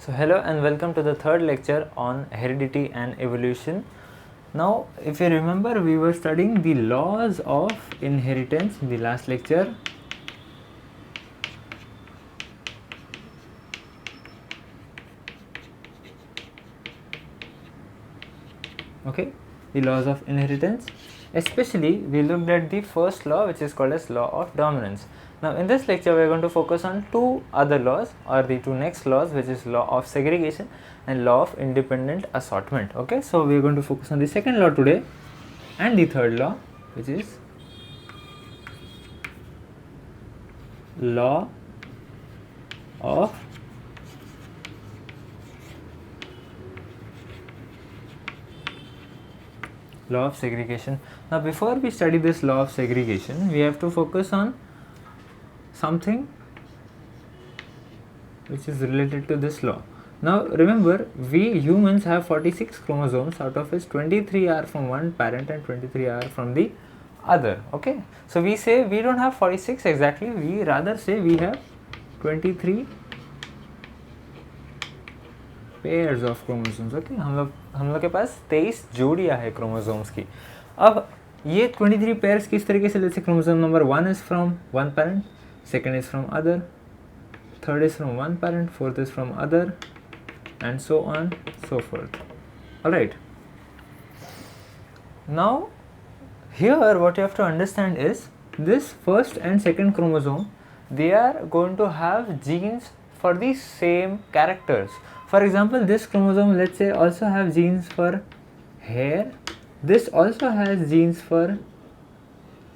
So hello and welcome to the third lecture on heredity and evolution. Now if you remember, we were studying the laws of inheritance in the last lecture. Okay, the laws of inheritance. Especially we looked at the first law, which is called as law of dominance. Now in this lecture we are going to focus on two other laws, or the two next laws, which is law of segregation and law of independent assortment. Okay, so we are going to focus on the second law today and the third law, which is law of segregation. Now before we study this law of segregation, we have to focus on something which is related to this law. Now remember, we humans have 46 chromosomes, out of which 23 are from one parent and 23 are from the other. Okay, so we say we don't have 46 exactly, we rather say we have 23 pairs of chromosomes. Okay, हम लोग के पास 23 जोड़ियाँ है chromosomes की. अब ये 23 pairs किस तरीके से, जैसे chromosome number 1 is from one parent, second is from other, third is from one parent, fourth is from other, and so on, so forth. Alright, now here what you have to understand is this first and second chromosome, they are going to have genes for the same characters. For example, this chromosome, let's say, also have genes for hair. This also has genes for,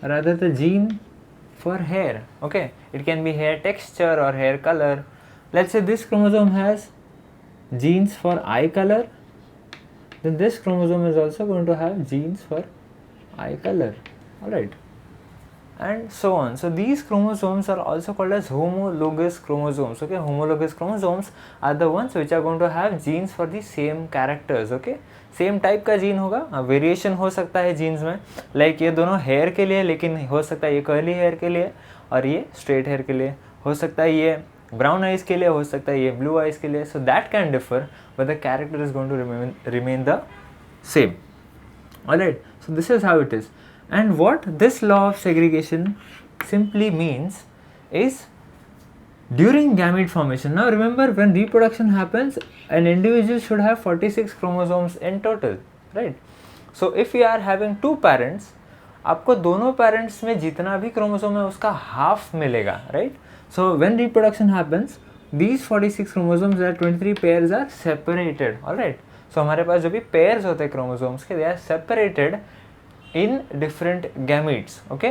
rather the gene for hair. Okay, it can be hair texture or hair color. Let's say this chromosome has genes for eye color, then this chromosome is also going to have genes for eye color. Alright, and so on. So these chromosomes are also called as homologous chromosomes. Okay, homologous chromosomes are the ones which are going to have genes for the same characters. Okay, same type का gene होगा, variation हो सकता है jeans में, like ये दोनों hair के लिए, लेकिन हो सकता है ये कर्ली हेयर के लिए और ये स्ट्रेट हेयर के लिए, हो सकता है ये ब्राउन आइज के लिए, हो सकता है ये ब्लू आइज के लिए. So that can differ but the character is going to remain the same. Alright, so this is how it is. And what this law of segregation simply means is during gamete formation. Now remember, when reproduction happens, an individual should have 46 chromosomes in total, right? So if we are having two parents, आपको दोनों parents में जितना भी chromosome है उसका half मिलेगा, right? So when reproduction happens, these 46 chromosomes, that 23 pairs are separated, alright? So हमारे पास जो भी pairs होते हैं chromosomes के, they are separated in different gametes. Okay,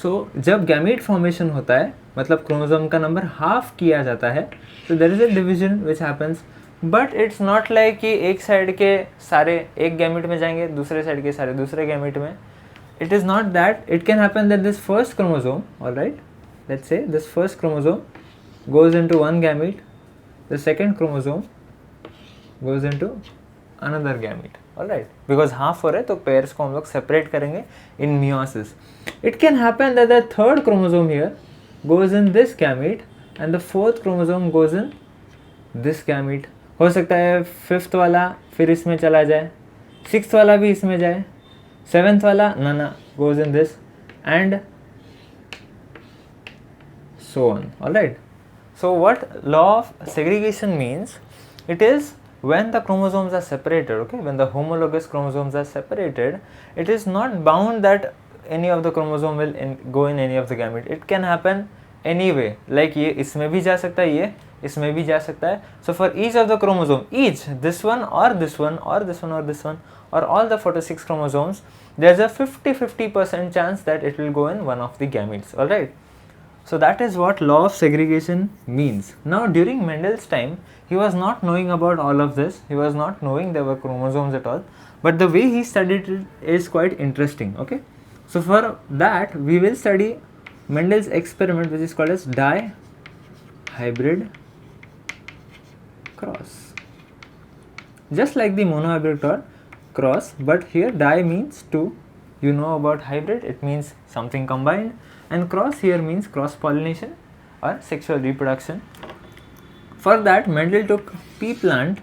so जब gamete formation होता है, मतलब क्रोमोसोम का नंबर हाफ किया जाता है, तो there is a division which happens, but it's not like कि एक साइड के सारे एक गैमेट में जाएंगे, दूसरे साइड के सारे दूसरे गैमेट में. It is not that. It can happen that this first chromosome, alright, let's say this first chromosome goes into one gamete, the second chromosome goes into another gamete. Alright, because half हो रहा है तो pairs को हम लोग separate करेंगे इन meiosis. It can happen that the third chromosome here goes in this gamete and the fourth chromosome goes in this gamete. हो सकता है फिफ्थ वाला फिर इसमें चला जाए, सिक्स्थ वाला भी इसमें जाए, सेवेंथ वाला ना goes in this, and so on. Alright, so what law of segregation means, it is when the chromosomes are separated, okay, when the homologous chromosomes are separated, it is not bound that any of the chromosome will go in any of the gamete. It can happen anyway, like ये इसमें भी जा सकता है, ये इसमें भी जा सकता है. So for each of the chromosome, each, this one or this one or this one or this one or all the 46 chromosomes, there's a 50% chance that it will go in one of the gametes. Alright, so that is what law of segregation means. Now during Mendel's time, he was not knowing about all of this, he was not knowing there were chromosomes at all, but the way he studied it is quite interesting. Okay, so for that we will study Mendel's experiment, which is called as dihybrid cross. Just like the monohybrid or cross, but here di means two. You know about hybrid, it means something combined, and cross here means cross pollination or sexual reproduction. For that, Mendel took pea plant.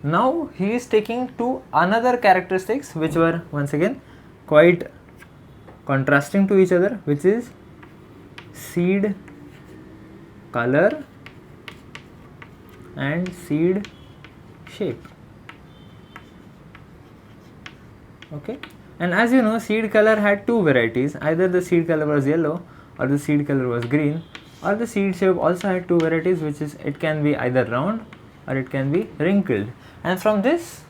Now he is taking two another characteristics which were once again quite contrasting to each other, which is seed color and seed shape. Okay, and as you know, seed color had two varieties, either the seed color was yellow or the seed color was green, or the seed shape also had two varieties, which is it can be either round or it can be wrinkled. And from this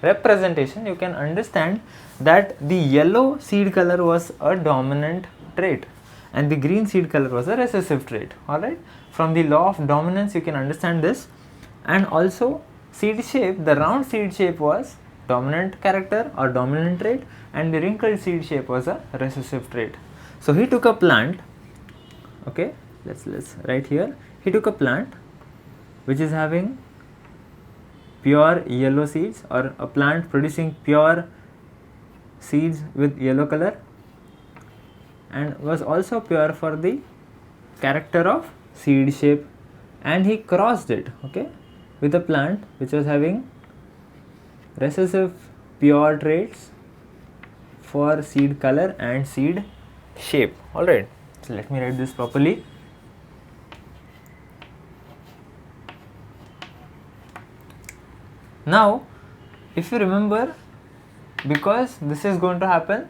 representation you can understand that the yellow seed color was a dominant trait and the green seed color was a recessive trait. Alright, from the law of dominance you can understand this. And also seed shape, the round seed shape was dominant character or dominant trait, and the wrinkled seed shape was a recessive trait. So he took a plant, okay, let's write here, he took a plant which is having pure yellow seeds, or a plant producing pure seeds with yellow color, and was also pure for the character of seed shape, and he crossed it, okay, with a plant which was having recessive pure traits for seed color and seed shape. Alright, so let me write this properly. Now if you remember, because this is going to happen,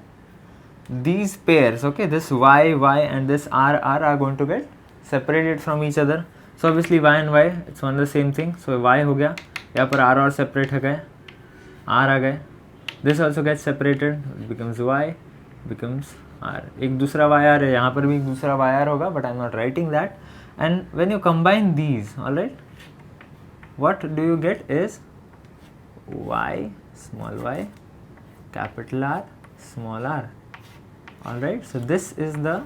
these pairs, okay, this y and this r are going to get separated from each other. So obviously y and y, it's one the same thing. So y हो गया, यहाँ पर r और separate हो गए, r आ गए, this also gets separated, it becomes y, becomes r. एक दूसरा y r है, यहाँ पर भी एक दूसरा y r होगा, but I am not writing that. And when you combine these, alright, what do you get is y, small y, capital R, small r. Alright, so this is the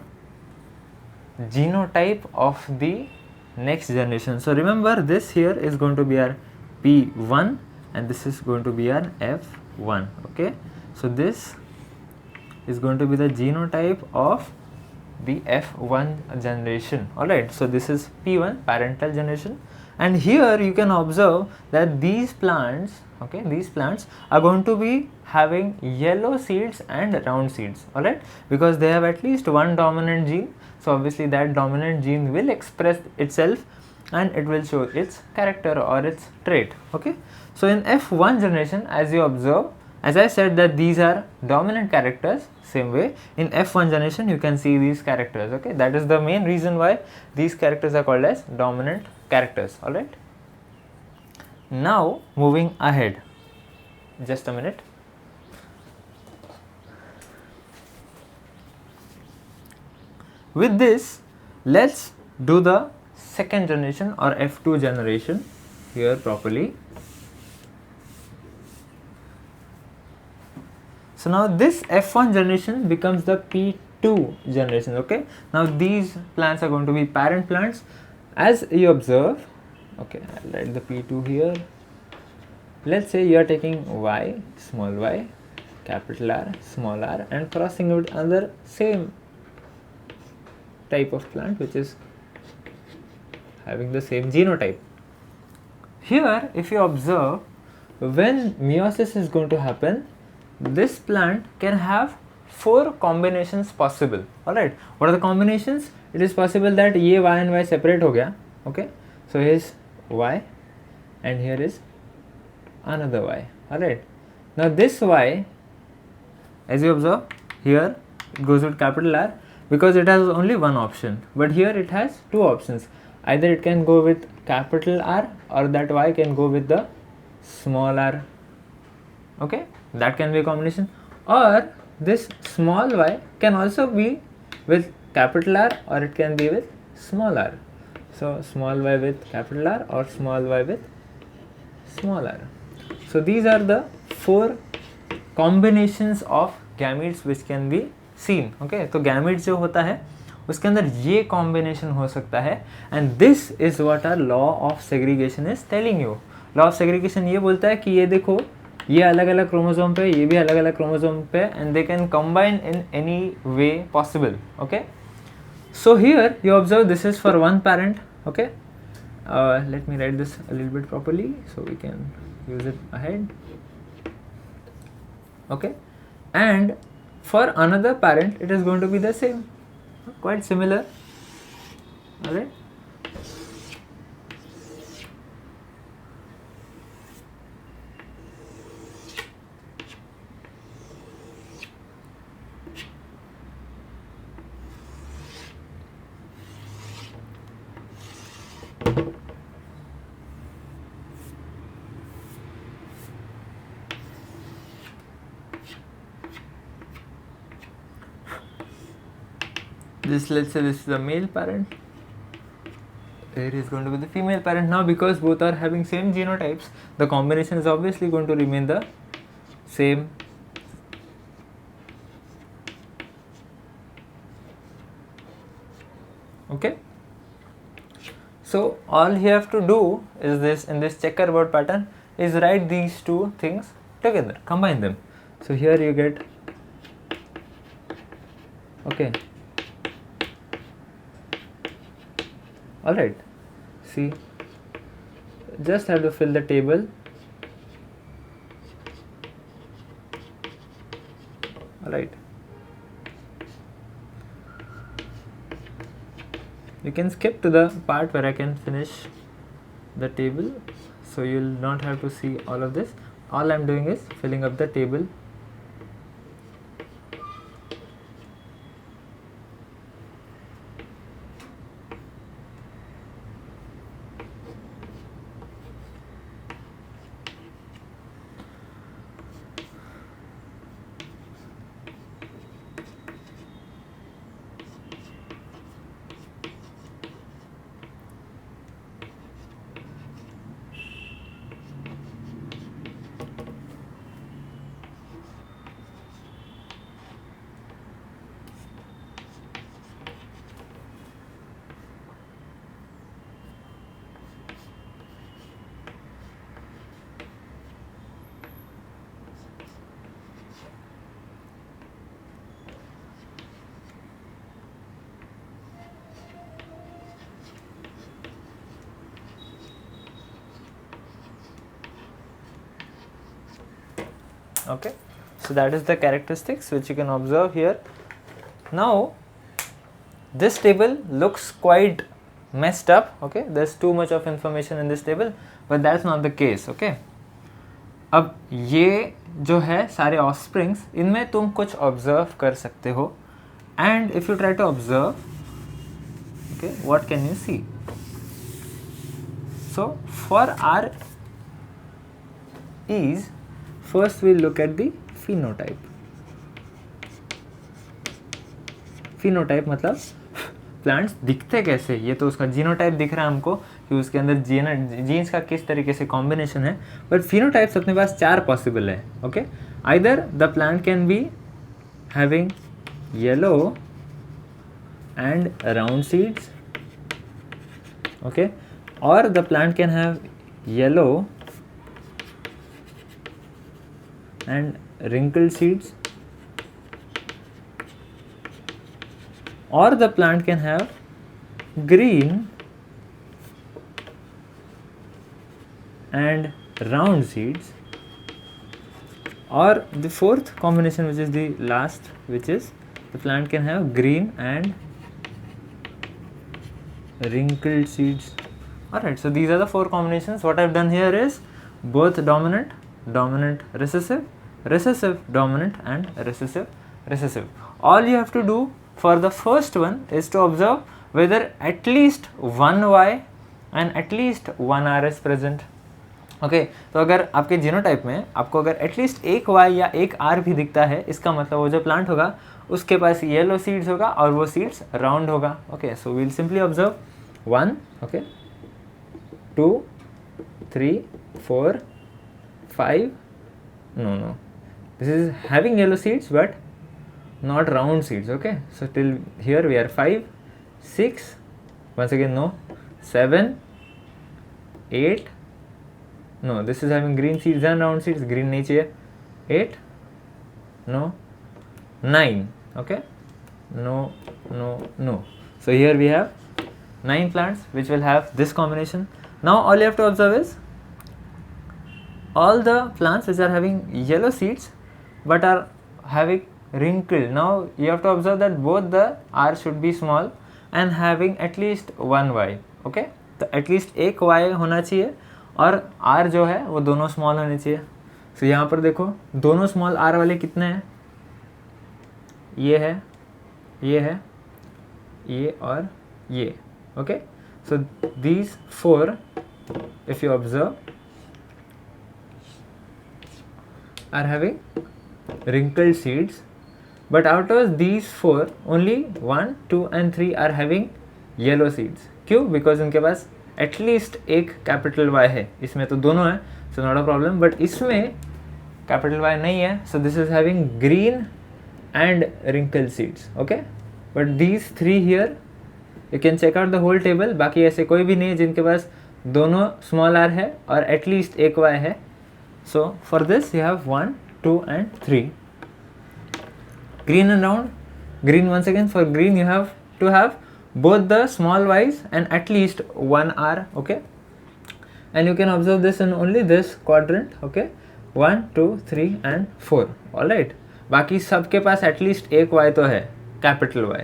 genotype of the next generation. So remember, this here is going to be our P1 and this is going to be our F1. Okay, so this is going to be the genotype of the F1 generation. Alright, so this is P1, parental generation, and here you can observe that these plants, okay, these plants are going to be having yellow seeds and round seeds. Alright, because they have at least one dominant gene, so obviously that dominant gene will express itself and it will show its character or its trait. Okay, so in F1 generation, as you observe, as I said that these are dominant characters, same way in F1 generation you can see these characters. Okay, that is the main reason why these characters are called as dominant characters. Alright, now moving ahead, just a minute. With this, let's do the second generation or F2 generation here properly. So now this F1 generation becomes the P2 generation. Okay, now these plants are going to be parent plants, as you observe. Okay, I'll write the P2 here. Let's say you are taking y, small y, capital R, small r, and crossing it with another same type of plant which is having the same genotype. Here, if you observe, when meiosis is going to happen, this plant can have 4 combinations possible. Alright, what are the combinations? It is possible that ये y and y separate हो गया. Okay, so here is y and here is another y. Alright, now this y, as you observe here, it goes with capital R because it has only one option, but here it has 2 options. Either it can go with capital R or that y can go with the small r. Okay, that can be a combination, or this small y can also be with capital R or it can be with small r. So small y with capital R or small y with small r. So these are the 4 combinations of gametes which can be seen. Okay, तो gametes जो होता है उसके अंदर ये combination हो सकता है, and this is what our law of segregation is telling you. Law of segregation ये बोलता है कि ये देखो, ये अलग अलग क्रोमोसोम पे, ये भी अलग अलग क्रोमोसोम पे, and they can combine in any way possible. Okay, so here you observe this is for one parent. Okay, Let me write this a little bit properly so we can use it ahead. Okay, and for another parent it is going to be the same, quite similar. All right. This, let's say this is the male parent, here is going to be the female parent. Now because both are having same genotypes, the combination is obviously going to remain the same. Okay, so all you have to do is this, in this checkerboard pattern, is write these two things together, combine them. So here you get, okay, all right, see, just have to fill the table. All right, you can skip to the part where I can finish the table, so you'll not have to see all of this. All I'm doing is filling up the table. Okay, so that is the characteristics which you can observe here. Now this table looks quite messed up. Okay, there's too much of information in this table, but that's not the case. Okay, अब ये जो है सारे offsprings, इनमें तुम कुछ observe कर सकते हो, and if you try to observe, okay, what can you see? So for our ease, first we'll look at the phenotype. phenotype मतलब प्लांट्स दिखते कैसे, ये तो उसका जीनोटाइप दिख रहा है हमको कि उसके अंदर जीन्स का किस तरीके से कॉम्बिनेशन है, बट फिनोटाइप्स अपने पास 4 पॉसिबल है. Okay, either the plant can be having yellow and round seeds, okay, और the plant can have yellow and wrinkled seeds, or the plant can have green and round seeds, or the fourth combination, which is the last, which is the plant can have green and wrinkled seeds. Alright, so these are the 4 combinations. What I've done here is both dominant, dominant recessive, recessive dominant, and recessive recessive. All you have to do for the first one is to observe whether at least one Y and at least one R is present. Okay, तो अगर आपके genotype में आपको अगर at least एक Y या एक R भी दिखता है, इसका मतलब वो जो प्लांट होगा उसके पास येलो सीड्स होगा और वो सीड्स राउंड होगा. Okay, so we'll simply observe 1, okay, 2, 3, 4, 5. No, this is having yellow seeds but not round seeds. Okay, so till here we are 5, 6, once again no, 7, 8, no, this is having green seeds and round seeds, green nahi chahiye, 8, no, 9, okay, no. So here we have 9 plants which will have this combination. Now all you have to observe is all the plants which are having yellow seeds but are having wrinkle. Now you have to observe that both the R should be small and having at least one Y. Okay, तो at least एक Y होना चाहिए और R जो है वो दोनों small होने चाहिए. सो यहाँ पर देखो दोनों स्मॉल R वाले कितने हैं, ये है, ये है, ये और ये. Okay, so these 4 if you observe are having wrinkled seeds, but out of these 4 only 1, 2 and 3 are having yellow seeds. क्यों? बिकॉज उनके पास एटलीस्ट एक कैपिटल Y है. इसमें तो दोनों है, so not a problem, but इसमें कैपिटल Y नहीं है, so this is having green and wrinkled seeds. Okay, but these 3 here you can check out the whole table. बाकी ऐसे कोई भी नहीं है जिनके पास दोनों स्मॉल r है और एटलीस्ट एक Y है. So for this you have 1, 2 and 3. Green and round. Green, once again for green you have to have both the small y's and at least one r. Okay, and you can observe this in only this quadrant. Okay, 1, 2, 3 and 4. Alright, बाकी सबके पास at least एक y तो है, capital Y.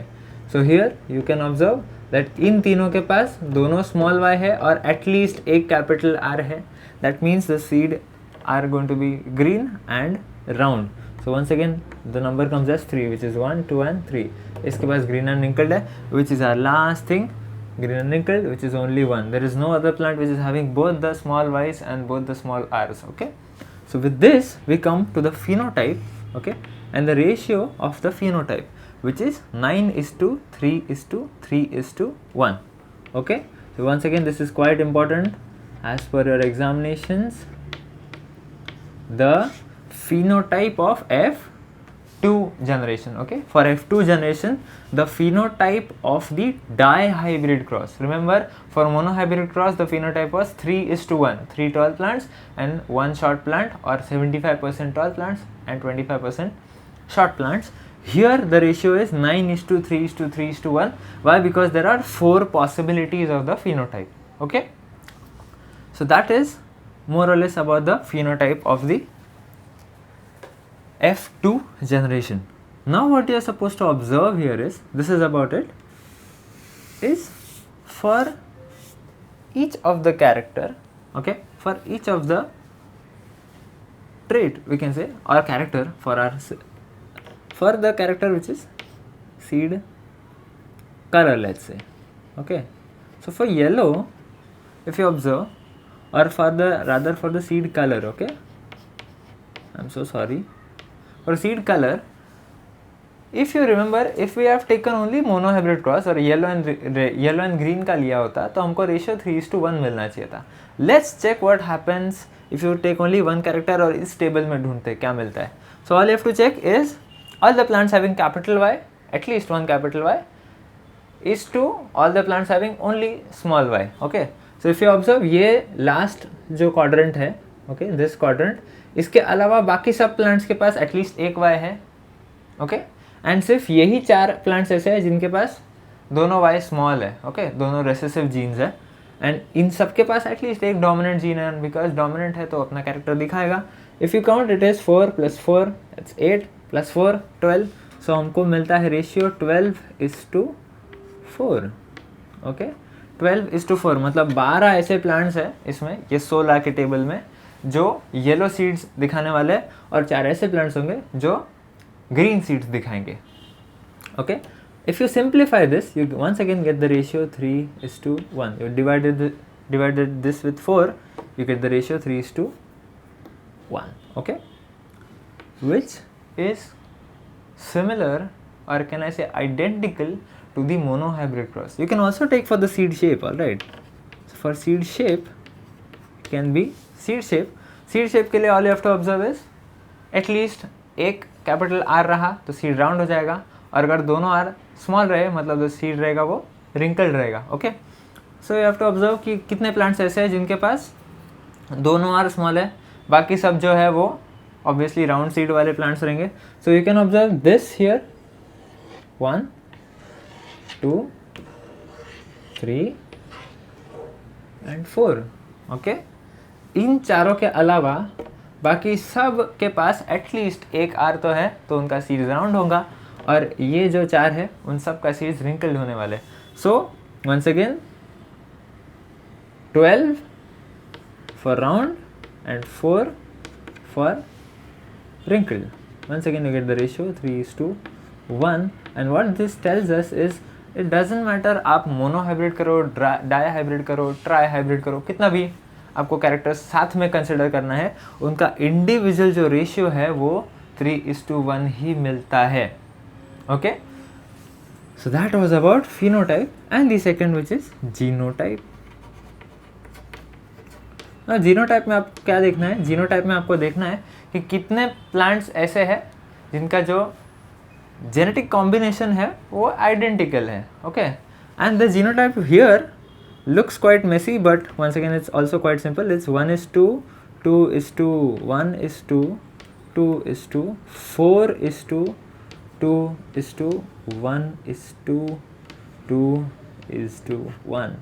So here you can observe that इन तीनों के पास दोनों small y है और at least एक capital R है. That means the seed are going to be green and round. So once again the number comes as 3, which is 1, 2 and 3. इसके पास green and wrinkled है, which is our last thing, green and wrinkled, which is only 1. There is no other plant which is having both the small y's and both the small r's. Okay, so with this we come to the phenotype. Okay, and the ratio of the phenotype, which is 9:3:3:1. Okay, so once again this is quite important as per your examinations. The phenotype of F2 generation. Okay, for F2 generation the phenotype of the dihybrid cross. Remember, for monohybrid cross the phenotype was 3:1, 3 tall plants and 1 short plant, or 75% tall plants and 25% short plants. Here the ratio is 9:3:3:1. Why? Because there are 4 possibilities of the phenotype. Okay, so that is more or less about the phenotype of the F2 generation. Now what you are supposed to observe here is, this is about it, is for each of the character, okay, for each of the trait we can say, or character for the character which is seed color, let's say. Okay, so for yellow if you observe, or for the seed color, okay, I'm so sorry, for seed color, if you remember, if we have taken only monohybrid cross और yellow and green का लिया होता तो हमको ratio 3:1 मिलना चाहिए था. Let's check what happens if you take only one character और इस table में ढूंढते क्या मिलता है. So all you have to check is all the plants having capital Y, at least one capital Y, is to all the plants having only small y. Okay, so if you observe ये last जो quadrant है, okay, this quadrant, इसके अलावा बाकी सब plants के पास at least एक y है. ओके, एंड सिर्फ यही 4 plants ऐसे हैं जिनके पास दोनों y स्मॉल है. ओके, दोनों रेसेसिव जीन्स है एंड इन सब के पास एटलीस्ट एक डोमिनेंट जीन है, बिकॉज डोमिनेंट है तो अपना कैरेक्टर दिखाएगा. If you count it is 4 + 4 that's 8 + 4 12. सो हमको मिलता है रेशियो 12:4. ओके, 12:4 मतलब 12 ऐसे प्लांट्स हैं इसमें, ये 16 के टेबल में, जो येलो सीड्स दिखाने वाले हैं और 4 ऐसे प्लांट्स होंगे जो ग्रीन सीड्स दिखाएंगे. Okay, if you simplify this you once again get the ratio 3:1. You divided this with 4, you get the ratio 3:1. Okay, which is similar, or can I say identical to the monohybrid cross. You can also take for the seed shape. All right, so for seed shape it can be seed shape के लिए all you have to observe is at least एक capital R रहा तो seed round हो जाएगा, और अगर दोनों R स्मॉल रहे मतलब जो सीड रहेगा वो रिंकल्ड रहेगा. Okay, so you have to observe कि कितने प्लांट्स ऐसे हैं जिनके पास दोनों R स्मॉल है, बाकी सब जो है वो ऑब्वियसली राउंड सीड वाले प्लांट्स रहेंगे. So you can observe this here 1 2 3 and 4. Okay, इन चारों के अलावा बाकी सब के पास एटलीस्ट एक आर तो है, तो उनका सीरीज राउंड होगा, और ये जो 4 है उन सब का सीरीज रिंकल्ड होने वाले. So once again 12 for round and 4 for wrinkled. Once again you get the ratio 3:1, and what this tells us is it doesn't matter आप मोनो हाइब्रिड करो, डाई हाइब्रिड करो, ट्राई हाइब्रिड करो, कितना भी आपको characters साथ में कंसिडर करना है, उनका इंडिविजुअल जो रेशियो है वो 3:1 ही मिलता है. Okay, so that was about phenotype. And the second which is genotype. Genotype में आपको क्या देखना है? जीनोटाइप में आपको देखना है कि कितने प्लांट्स ऐसे हैं जिनका जो जेनेटिक कॉम्बिनेशन है वो आइडेंटिकल है. Okay, and the genotype here looks quite messy, but once again it's also quite simple. It's 1:2, 2:1, 1:2, 2:2, 4:2, 2:2, 1:2, 2:1.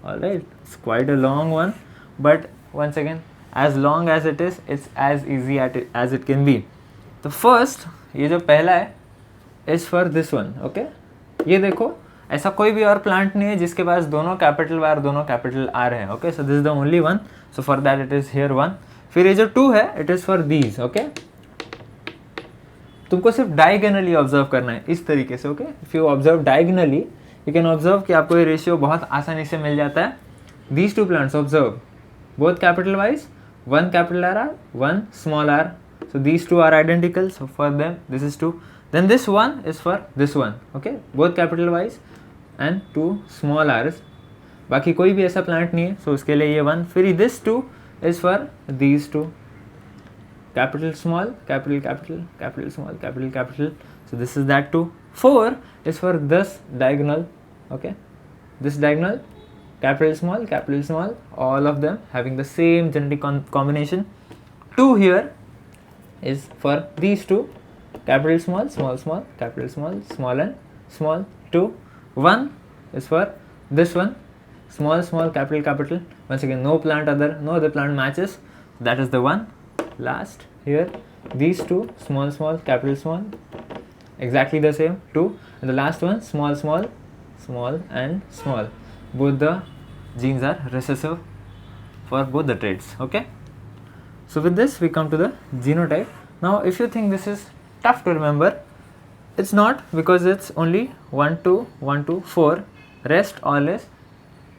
Alright, it's quite a long one, but once again, as long as it is, it's as easy as it can be. The first, ये जो पहला है, is for this one. Okay, ये देखो, ऐसा कोई भी और प्लांट नहीं है जिसके पास दोनों कैपिटल वाई और दोनों कैपिटल आर है. Okay, so this is the only one, so for that it is here 1. फिर ये जो 2 है it is for these. Okay, तुमको सिर्फ डायगोनली ऑब्जर्व करना है इस तरीके से. Okay, if you observe diagonally you can observe कि आपको ये रेशियो बहुत आसानी से मिल जाता है. These 2 plants observe both capital Y's, 1 capital R, 1 small R, so these 2 are identical, so for them this is 2. Then this one is for this one. Okay, both capital Y's and 2 small r's. बाकी कोई भी ऐसा plant नहीं है, so उसके लिए ये 1. फिर this 2 is for these 2, capital small, capital capital, capital small, capital capital, so this is that 2. 4 is for this diagonal. Okay, this diagonal, capital small, all of them having the same genetic combination. 2 here is for these 2, capital small, small small, capital small, small and small. 2. 1 is for this one, small small, capital capital. Once again, no other plant matches, that is the 1. Last here, these 2, small small, capital small, exactly the same, 2. And the last one, small small, small and small. Both the genes are recessive for both the traits. Okay, so with this we come to the genotype. Now if you think this is tough to remember, it's not, because it's only 1 2 1 2 4, rest all is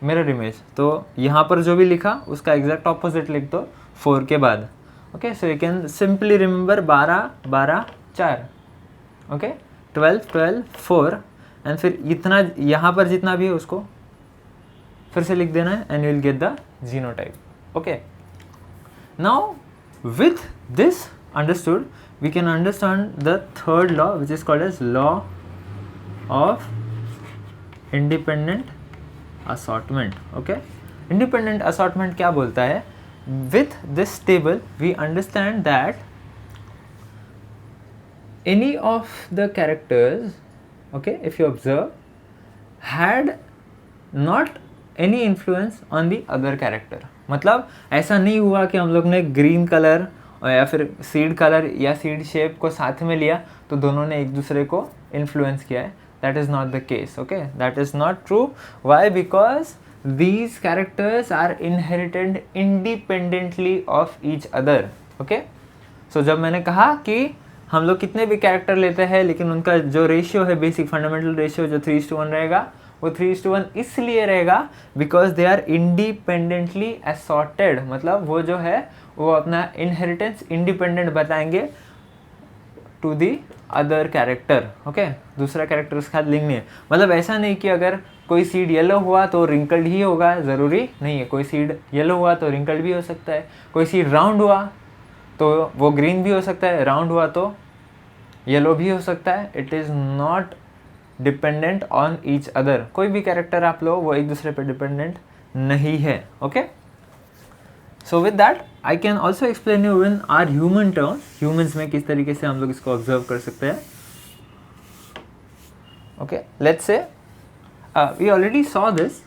mirror image. तो यहाँ पर जो भी लिखा उसका exact opposite लिख दो 4 के बाद. Okay, so you can simply remember 12 12 4. Okay, 12 12 4, and फिर इतना यहाँ पर जितना भी है उसको फिर से लिख देना है, and you will get the genotype. Okay, now with this understood, we can understand the third law, which is called as law of independent assortment. Okay, independent assortment क्या बोलता है? With this table we understand that any of the characters, okay, if you observe, had not any influence on the other character. मतलब ऐसा नहीं हुआ कि हम लोग ने ग्रीन कलर या फिर सीड कलर या सीड शेप को साथ में लिया तो दोनों ने एक दूसरे को इन्फ्लुएंस किया है. That is not the case. Okay, that is not true. Why? Because these characters are inherited independently of each other. Okay, so जब मैंने कहा कि हम लोग कितने भी कैरेक्टर लेते हैं लेकिन उनका जो रेशियो है, बेसिक फंडामेंटल रेशियो जो 3:1 रहेगा, वो 3:1 इसलिए रहेगा because they are independently assorted. मतलब वो जो है वो अपना इनहेरिटेंस इंडिपेंडेंट बताएंगे to the other character. Okay, दूसरा कैरेक्टर उसके साथ लिंक नहीं है. मतलब ऐसा नहीं कि अगर कोई सीड येलो हुआ तो रिंकल्ड ही होगा, ज़रूरी नहीं है. कोई सीड येलो हुआ तो रिंकल्ड भी हो सकता है, कोई सीड राउंड हुआ तो वो ग्रीन भी हो सकता है, राउंड हुआ तो येलो भी हो सकता है. It is not dependent on each other. कोई भी कैरेक्टर आप लो वो एक दूसरे पे डिपेंडेंट नहीं है. Okay, so with that I can also explain you in are human terms. Humans में किस तरीके से हम लोग इसको ऑब्जर्व कर सकते हैं. Okay, let's say we already saw this,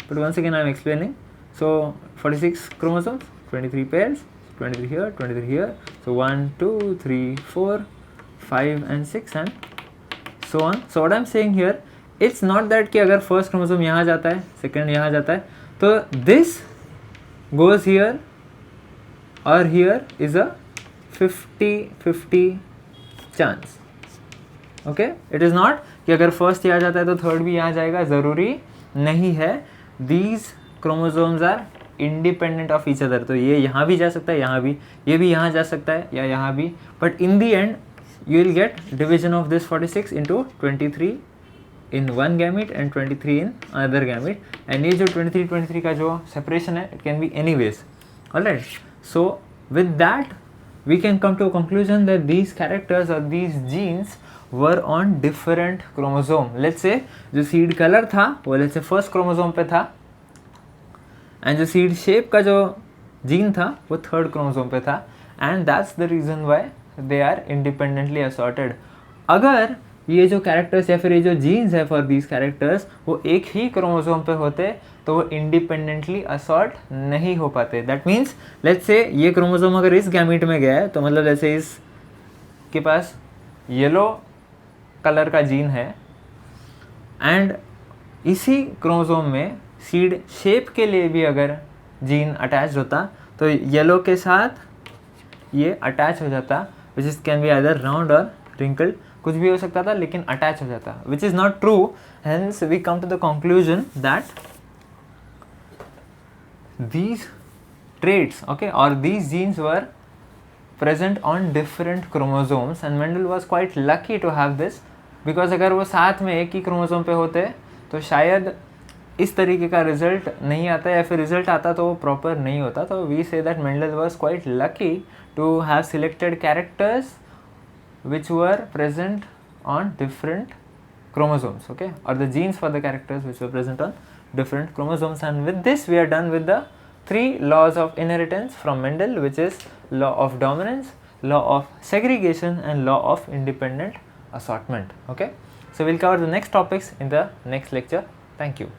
but once again I am explaining. So 46 chromosomes, 23 pairs, 23 here, 23 here. So 1, 2, 3, 4, 5 and 6 and so on. So what I am saying here, it's not that कि अगर first chromosome यहाँ जाता है, second यहाँ जाता है, तो this goes here or here is a 50-50 chance. Okay, it is not कि अगर first यहाँ जाता है तो third भी यहाँ जाएगा, ज़रूरी नहीं है. These chromosomes are independent of each other. तो ये यहाँ भी जा सकता है, यहाँ भी, ये भी यहाँ जा सकता है या यहाँ भी. But in the end you will get division of this 46 into 23 in one gamete and 23 in another gamete. And ये जो 23 का जो separation है, it can be anyways. Alright. So with that we can come to a conclusion that these characters or these genes were on different chromosome. Let's say जो seed color था वो let's say first chromosome पे था, and जो seed shape का जो gene था वो third chromosome पे था, and that's the reason why they are independently assorted. अगर ये जो characters या फिर ये जो genes है for these characters वो एक ही chromosome पे होते तो वो independently assort नहीं हो पाते. That means let's say ये chromosome अगर इस gamete में गया है तो मतलब let's say इस के पास yellow कलर का जीन है, एंड इसी क्रोमोसोम में सीड शेप के लिए भी अगर जीन अटैच होता तो येलो के साथ ये अटैच हो जाता, which is can be either round और रिंकल्ड, कुछ भी हो सकता था लेकिन अटैच हो जाता, which is not true. Hence we come to the conclusion that these traits, okay, or these genes were present on different chromosomes, and Mendel was quite lucky to have this, because अगर वो साथ में एक ही chromosome पे होते तो शायद इस तरीके का रिजल्ट नहीं आता, या फिर रिजल्ट आता तो वो प्रॉपर नहीं होता. तो we say that Mendel was quite lucky to have selected characters which were present on different chromosomes, okay, or the genes for the characters which were present on different chromosomes. And with this we are done with the 3 laws of inheritance from Mendel, which is law of dominance, law of segregation and law of independent assortment. Okay, so we'll cover the next topics in the next lecture. Thank you.